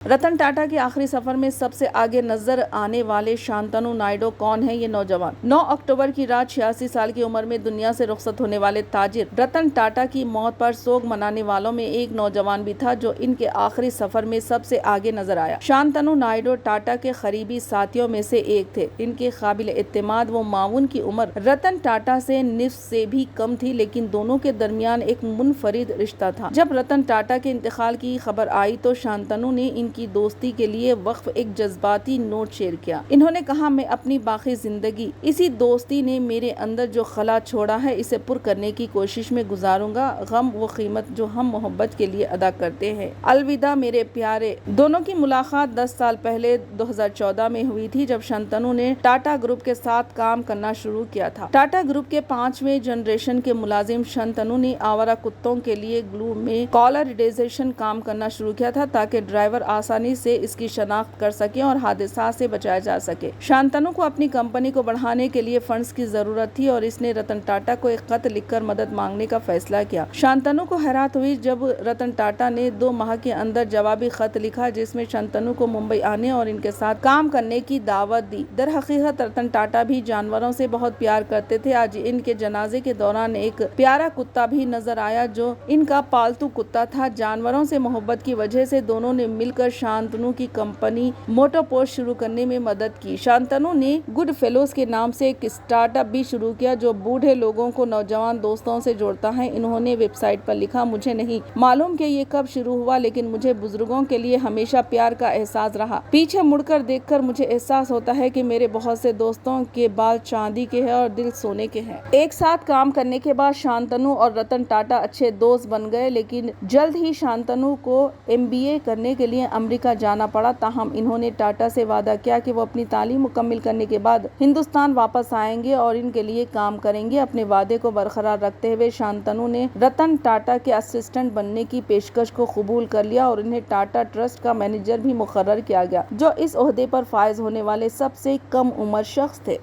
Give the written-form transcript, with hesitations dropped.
रतन टाटा के आखिरी सफर में सबसे आगे नजर आने वाले शांतनु नायडू कौन है? ये नौजवान 9 अक्टूबर की रात 86 साल की उम्र में दुनिया से रुखसत होने वाले ताजिर रतन टाटा की मौत पर शोक मनाने वालों में एक नौजवान भी था जो इनके आखिरी सफर में सबसे आगे नजर आया। शांतनु नायडू टाटा के करीबी साथियों में से एक थे। इनके काबिल इत्तेमाद व मावून की उम्र रतन टाटा से निफ्स से भी कम थी, लेकिन दोनों के दरमियान एक मुनफरिद रिश्ता था। जब रतन टाटा के इंतकाल की खबर आई तो शांतनु ने की दोस्ती के लिए वक्फ एक जज्बाती नोट शेयर किया। इन्होंने कहा, मैं अपनी बाकी जिंदगी इसी दोस्ती ने मेरे अंदर जो खला छोड़ा है इसे पुर करने की कोशिश में गुजारूंगा। गम वो कीमत जो हम मोहब्बत के लिए अदा करते हैं। अलविदा मेरे प्यारे। दोनों की मुलाकात 10 साल पहले 2014 में हुई थी, जब शांतनु ने टाटा ग्रुप के साथ काम करना शुरू किया था। टाटा ग्रुप के 5वें जनरेशन के मुलाजिम शांतनु ने आवारा कुत्तों के लिए ग्लू में कॉलर रिडेजेशन काम करना शुरू किया था, ताकि ड्राइवर आसानी से इसकी शनाख्त कर सके और हादसा से बचाया जा सके। शांतनु को अपनी कंपनी को बढ़ाने के लिए फंड्स की जरूरत थी और इसने रतन टाटा को एक खत लिखकर मदद मांगने का फैसला किया। शांतनु को हैरत हुई जब रतन टाटा ने 2 माह के अंदर जवाबी खत लिखा, जिसमें शांतनु को मुंबई आने और इनके साथ काम करने की दावत दी। दर हकीकत रतन टाटा भी जानवरों से बहुत प्यार करते थे। आज इनके जनाजे के दौरान एक प्यारा कुत्ता भी नजर आया जो इनका पालतू कुत्ता था। जानवरों से मोहब्बत की वजह से दोनों ने मिलकर शांतनु की कंपनी मोटोपोस्ट शुरू करने में मदद की। शांतनु ने गुड फेलोज के नाम से एक स्टार्टअप भी शुरू किया जो बूढ़े लोगों को नौजवान दोस्तों से जोड़ता है। इन्होंने वेबसाइट पर लिखा, मुझे नहीं मालूम कि ये कब शुरू हुआ, लेकिन मुझे बुजुर्गों के लिए हमेशा प्यार का एहसास रहा। पीछे मुड़कर देखकर मुझे एहसास होता है कि मेरे बहुत से दोस्तों के बाल चांदी के हैं और दिल सोने के हैं। एक साथ काम करने के बाद शांतनु और रतन टाटा अच्छे दोस्त बन गए, लेकिन जल्द ही शांतनु को MBA करने के लिए अमेरिका जाना पड़ा। ताहम इन्होंने टाटा से वादा किया कि वो अपनी तालीम मुकम्मल करने के बाद हिंदुस्तान वापस आएंगे और इनके लिए काम करेंगे। अपने वादे को बरकरार रखते हुए शांतनु ने रतन टाटा के असिस्टेंट बनने की पेशकश को कबूल कर लिया और इन्हें टाटा ट्रस्ट का मैनेजर भी मुकर्रर किया गया, जो इस ओहदे पर फायज होने वाले सबसे कम उम्र शख्स थे।